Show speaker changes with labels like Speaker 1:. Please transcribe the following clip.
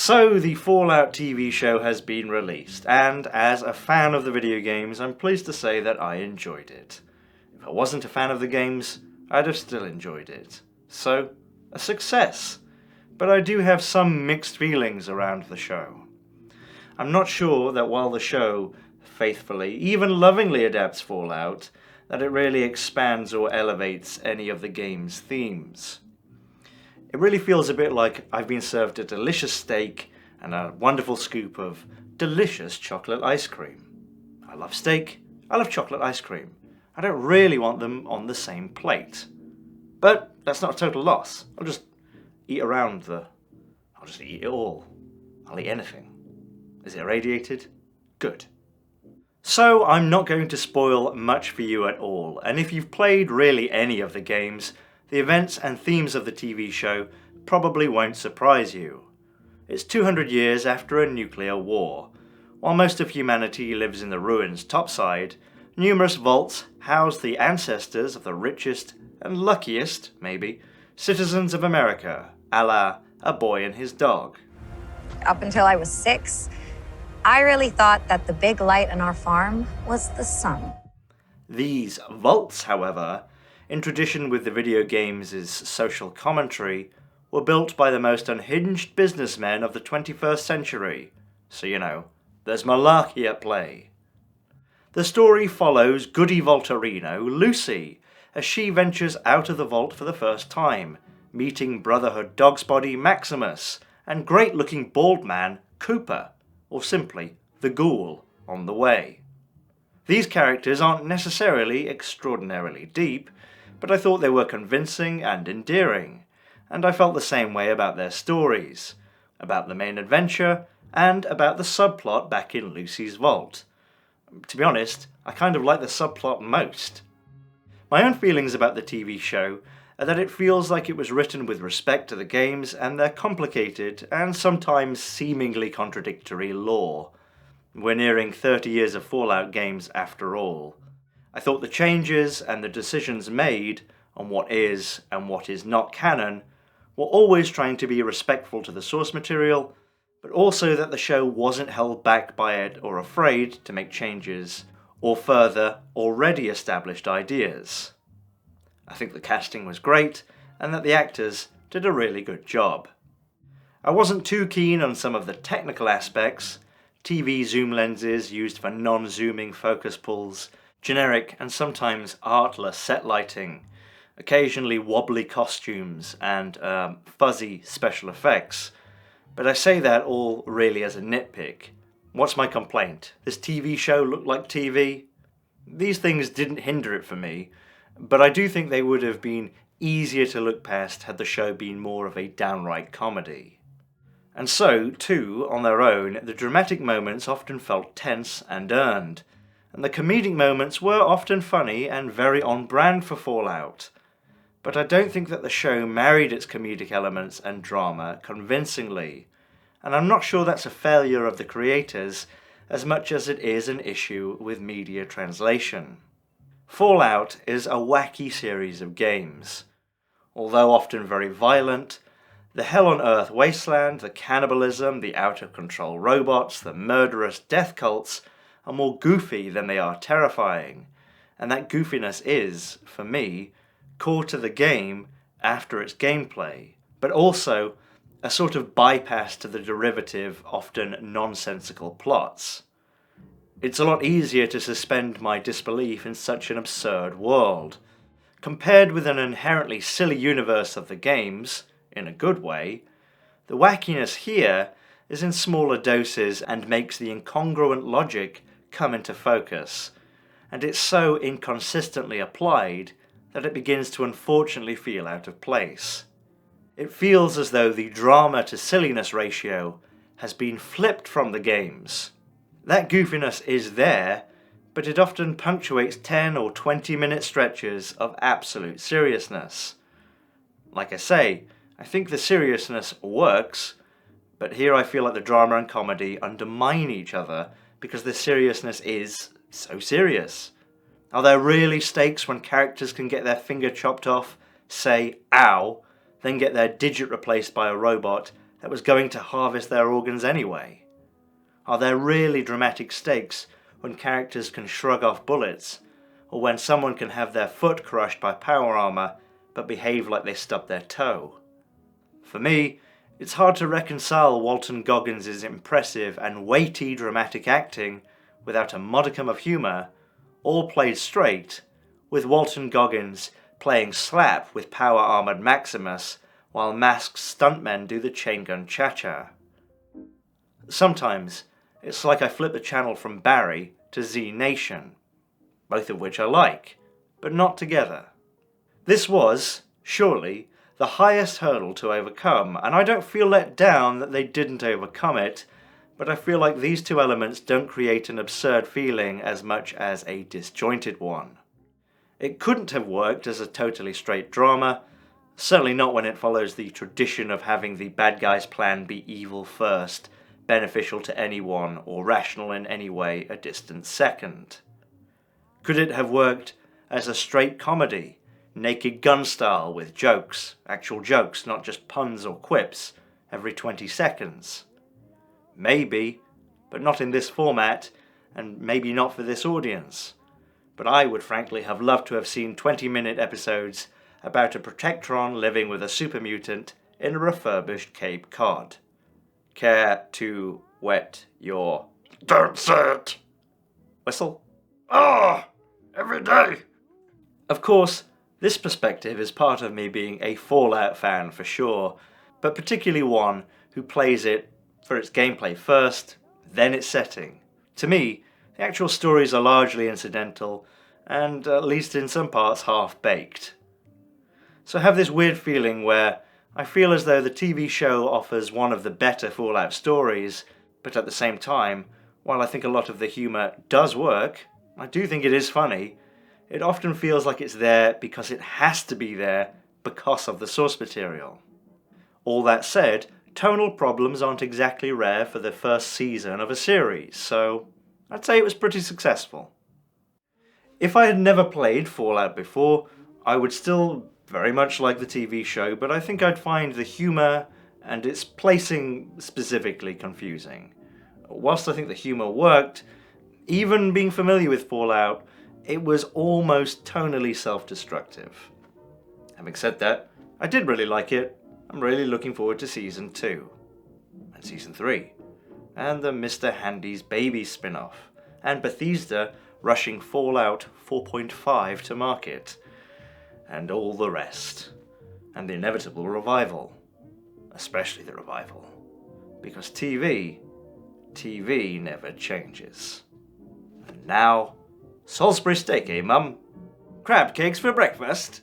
Speaker 1: So the Fallout TV show has been released, and as a fan of the video games, I'm pleased to say that I enjoyed it. If I wasn't a fan of the games, I'd have still enjoyed it. So, a success. But I do have some mixed feelings around the show. I'm not sure that while the show faithfully, even lovingly adapts Fallout, that it really expands or elevates any of the game's themes. It really feels a bit like I've been served a delicious steak and a wonderful scoop of delicious chocolate ice cream. I love steak, I love chocolate ice cream. I don't really want them on the same plate. But that's not a total loss. I'll just eat it all. I'll eat anything. Is it irradiated? Good. So I'm not going to spoil much for you at all, and if you've played really any of the games, the events and themes of the TV show probably won't surprise you. It's 200 years after a nuclear war. While most of humanity lives in the ruins topside, numerous vaults house the ancestors of the richest and luckiest, maybe, citizens of America, a la A Boy and His Dog.
Speaker 2: Up until I was 6, I really thought that the big light on our farm was the sun.
Speaker 1: These vaults, however, in tradition with the video games' social commentary, were built by the most unhinged businessmen of the 21st century. So there's malarkey at play. The story follows Goody Volturino, Lucy, as she ventures out of the vault for the first time, meeting Brotherhood dog's body Maximus and great-looking bald man Cooper, or simply the Ghoul, on the way. These characters aren't necessarily extraordinarily deep, but I thought they were convincing and endearing, and I felt the same way about their stories, about the main adventure, and about the subplot back in Lucy's vault. To be honest, I kind of like the subplot most. My own feelings about the TV show are that it feels like it was written with respect to the games and their complicated and sometimes seemingly contradictory lore. We're nearing 30 years of Fallout games after all. I thought the changes and the decisions made on what is and what is not canon were always trying to be respectful to the source material, but also that the show wasn't held back by it or afraid to make changes or further already established ideas. I think the casting was great and that the actors did a really good job. I wasn't too keen on some of the technical aspects, TV zoom lenses used for non-zooming focus pulls, generic and sometimes artless set lighting, occasionally wobbly costumes and fuzzy special effects. But I say that all really as a nitpick. What's my complaint? This TV show looked like TV? These things didn't hinder it for me, but I do think they would have been easier to look past had the show been more of a downright comedy. And so, too, on their own, the dramatic moments often felt tense and earned, and the comedic moments were often funny and very on brand for Fallout. But I don't think that the show married its comedic elements and drama convincingly, and I'm not sure that's a failure of the creators as much as it is an issue with media translation. Fallout is a wacky series of games. Although often very violent, the hell-on-earth wasteland, the cannibalism, the out-of-control robots, the murderous death cults are more goofy than they are terrifying, and that goofiness is, for me, core to the game after its gameplay, but also a sort of bypass to the derivative, often nonsensical plots. It's a lot easier to suspend my disbelief in such an absurd world. Compared with an inherently silly universe of the games, in a good way, the wackiness here is in smaller doses and makes the incongruent logic come into focus, and it's so inconsistently applied that it begins to unfortunately feel out of place. It feels as though the drama to silliness ratio has been flipped from the games. That goofiness is there, but it often punctuates 10 or 20 minute stretches of absolute seriousness. Like I say, I think the seriousness works, but here I feel like the drama and comedy undermine each other because the seriousness is so serious. Are there really stakes when characters can get their finger chopped off, say ow, then get their digit replaced by a robot, that was going to harvest their organs anyway? Are there really dramatic stakes when characters can shrug off bullets, or when someone can have their foot crushed by power armor but behave like they stubbed their toe? For me, it's hard to reconcile Walton Goggins' impressive and weighty dramatic acting without a modicum of humour, all played straight, with Walton Goggins playing slap with power-armoured Maximus while masked stuntmen do the chain gun cha-cha. Sometimes it's like I flip the channel from Barry to Z Nation, both of which I like, but not together. This was, surely, the highest hurdle to overcome, and I don't feel let down that they didn't overcome it, but I feel like these two elements don't create an absurd feeling as much as a disjointed one. It couldn't have worked as a totally straight drama, certainly not when it follows the tradition of having the bad guy's plan be evil first, beneficial to anyone, or rational in any way a distant second. Could it have worked as a straight comedy, Naked Gun style, with jokes, actual jokes, not just puns or quips, every 20 seconds? Maybe, but not in this format, and maybe not for this audience. But I would frankly have loved to have seen 20-minute episodes about a Protectron living with a super mutant in a refurbished Cape Cod. Care to wet your... Don't say it! Whistle? Ah! Every day! Of course, this perspective is part of me being a Fallout fan for sure, but particularly one who plays it for its gameplay first, then its setting. To me, the actual stories are largely incidental, and at least in some parts half-baked. So I have this weird feeling where I feel as though the TV show offers one of the better Fallout stories, but at the same time, while I think a lot of the humour does work, I do think it is funny, it often feels like it's there because it has to be there because of the source material. All that said, tonal problems aren't exactly rare for the first season of a series, so I'd say it was pretty successful. If I had never played Fallout before, I would still very much like the TV show, but I think I'd find the humour and its placing specifically confusing. Whilst I think the humour worked, even being familiar with Fallout, it was almost tonally self-destructive. Having said that, I did really like it. I'm really looking forward to Season 2, and Season 3, and the Mr. Handy's Baby spin-off, and Bethesda rushing Fallout 4.5 to market, and all the rest, and the inevitable revival, especially the revival, because TV never changes. And now, Salisbury steak, eh, Mum? Crab cakes for breakfast?